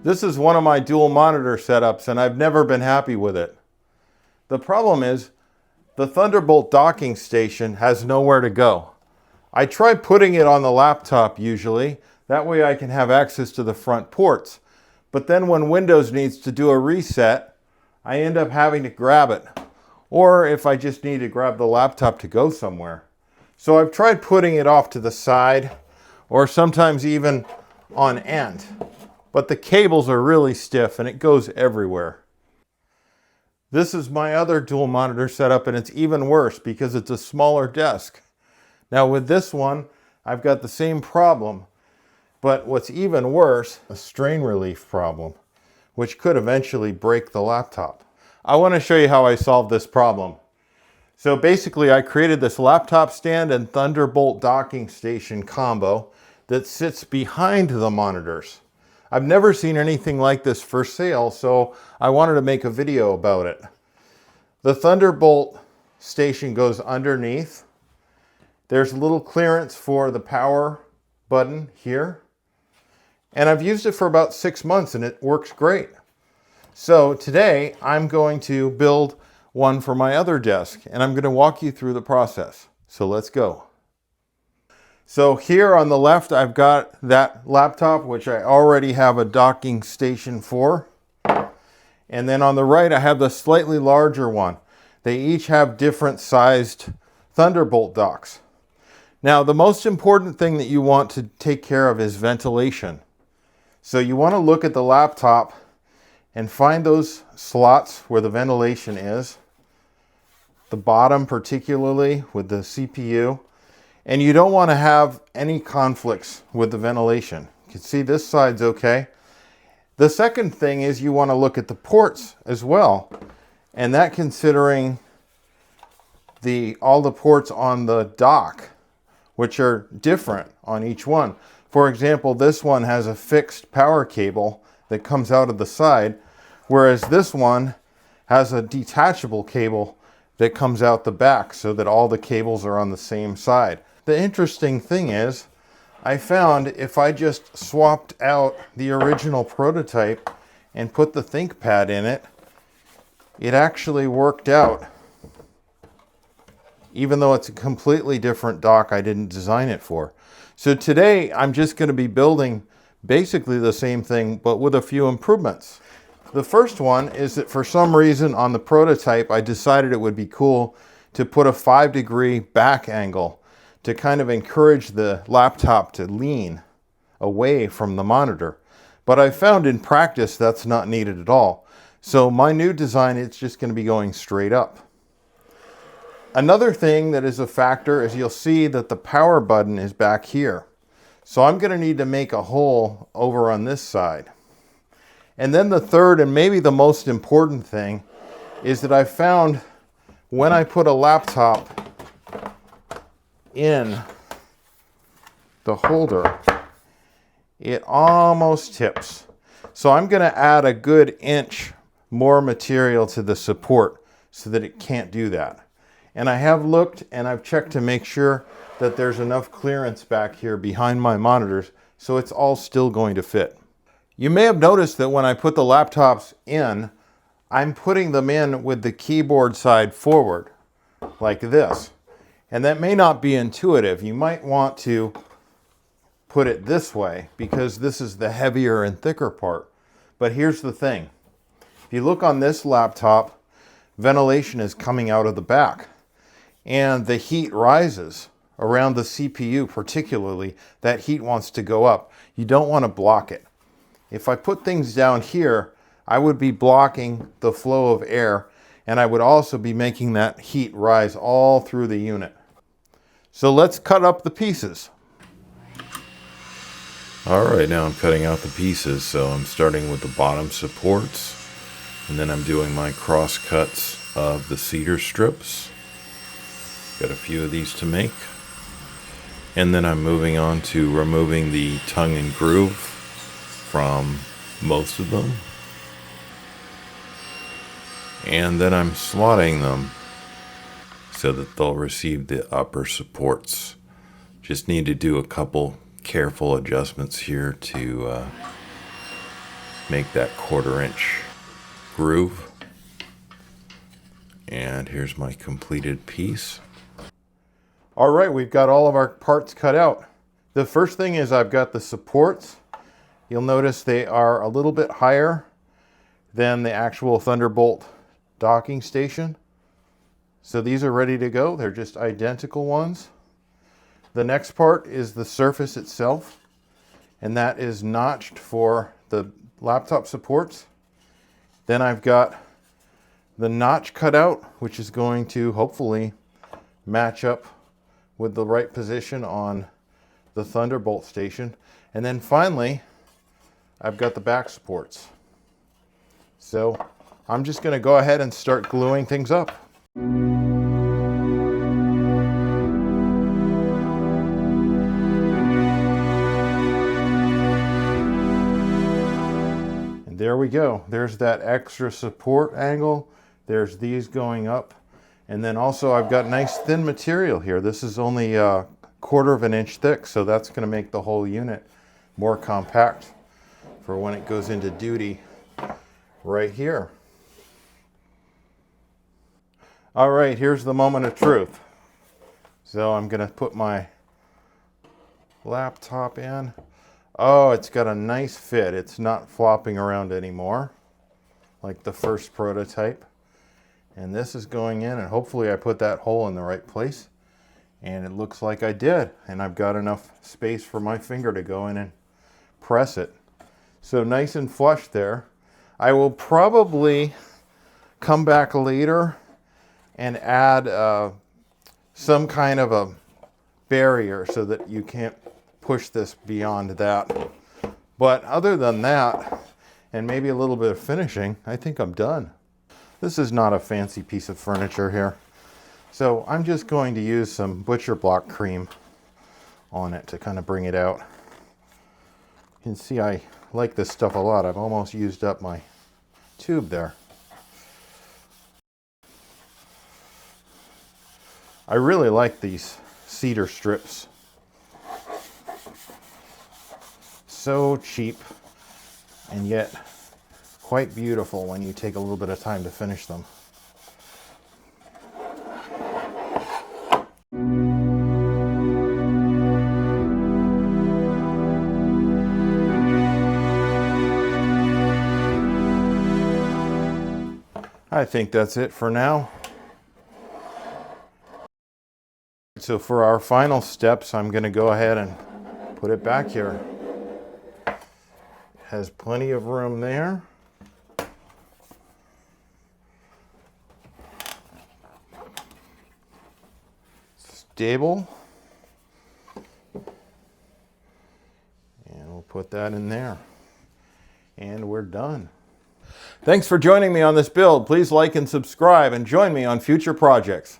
This is one of my dual monitor setups and I've never been happy with it. The problem is the Thunderbolt docking station has nowhere to go. I try putting it on the laptop usually, that way I can have access to the front ports. But then when Windows needs to do a reset, I end up having to grab it. Or if I just need to grab the laptop to go somewhere. So I've tried putting it off to the side or sometimes even on end. But the cables are really stiff and it goes everywhere. This is my other dual monitor setup and it's even worse because it's a smaller desk. Now with this one, I've got the same problem, but what's even worse, a strain relief problem, which could eventually break the laptop. I want to show you how I solved this problem. So basically I created this laptop stand and Thunderbolt docking station combo that sits behind the monitors. I've never seen anything like this for sale, so I wanted to make a video about it. The Thunderbolt station goes underneath. There's a little clearance for the power button here. And I've used it for about 6 months and it works great. So today I'm going to build one for my other desk and I'm going to walk you through the process. So let's go. So here on the left, I've got that laptop, which I already have a docking station for. And then on the right, I have the slightly larger one. They each have different sized Thunderbolt docks. Now, the most important thing that you want to take care of is ventilation. So you want to look at the laptop and find those slots where the ventilation is. The bottom particularly with the CPU. And you don't want to have any conflicts with the ventilation. You can see this side's okay. The second thing is you want to look at the ports as well. And that considering all the ports on the dock, which are different on each one. For example, this one has a fixed power cable that comes out of the side, whereas this one has a detachable cable that comes out the back so that all the cables are on the same side. The interesting thing is, I found if I just swapped out the original prototype and put the ThinkPad in it, it actually worked out. Even though it's a completely different dock I didn't design it for. So today I'm just going to be building basically the same thing but with a few improvements. The first one is that for some reason on the prototype I decided it would be cool to put a 5-degree back angle to kind of encourage the laptop to lean away from the monitor. But I found in practice that's not needed at all. So my new design, it's just going to be going straight up. Another thing that is a factor is you'll see that the power button is back here. So I'm going to need to make a hole over on this side. And then the third and maybe the most important thing is that I found when I put a laptop in the holder, it almost tips. So I'm going to add a good inch more material to the support so that it can't do that. And I have looked and I've checked to make sure that there's enough clearance back here behind my monitors so it's all still going to fit. You may have noticed that when I put the laptops in, I'm putting them in with the keyboard side forward like this. And that may not be intuitive. You might want to put it this way because this is the heavier and thicker part. But here's the thing. If you look on this laptop, ventilation is coming out of the back. And the heat rises around the CPU particularly. That heat wants to go up. You don't want to block it. If I put things down here, I would be blocking the flow of air and I would also be making that heat rise all through the unit. So let's cut up the pieces. Alright, now I'm cutting out the pieces, so I'm starting with the bottom supports, and then I'm doing my cross cuts of the cedar strips. Got a few of these to make. And then I'm moving on to removing the tongue and groove from most of them. And then I'm slotting them so that they'll receive the upper supports Just need to do a couple careful adjustments here to make that 1/4 inch groove. And here's my completed piece. All right, we've got all of our parts cut out. The first thing is I've got the supports. You'll notice they are a little bit higher than the actual Thunderbolt docking station. So these are ready to go. They're just identical ones. The next part is the surface itself, and that is notched for the laptop supports. Then I've got the notch cut out, which is going to hopefully match up with the right position on the Thunderbolt station. And then finally, I've got the back supports. So I'm just going to go ahead and start gluing things up. And there we go. There's that extra support angle. There's these going up. And then also I've got nice thin material here. This is only a 1/4 of an inch thick, so that's going to make the whole unit more compact for when it goes into duty right here. All right, here's the moment of truth. So I'm going to put my laptop in. Oh, it's got a nice fit. It's not flopping around anymore like the first prototype. And this is going in, and hopefully I put that hole in the right place. And it looks like I did. And I've got enough space for my finger to go in and press it. So nice and flush there. I will probably come back later and add some kind of a barrier so that you can't push this beyond that. But other than that, and maybe a little bit of finishing, I think I'm done. This is not a fancy piece of furniture here. So I'm just going to use some butcher block cream on it to kind of bring it out. You can see I like this stuff a lot. I've almost used up my tube there. I really like these cedar strips. So cheap and yet quite beautiful when you take a little bit of time to finish them. I think that's it for now. So for our final steps, I'm going to go ahead and put it back here. It has plenty of room there. Stable. And we'll put that in there. And we're done. Thanks for joining me on this build. Please like and subscribe and join me on future projects.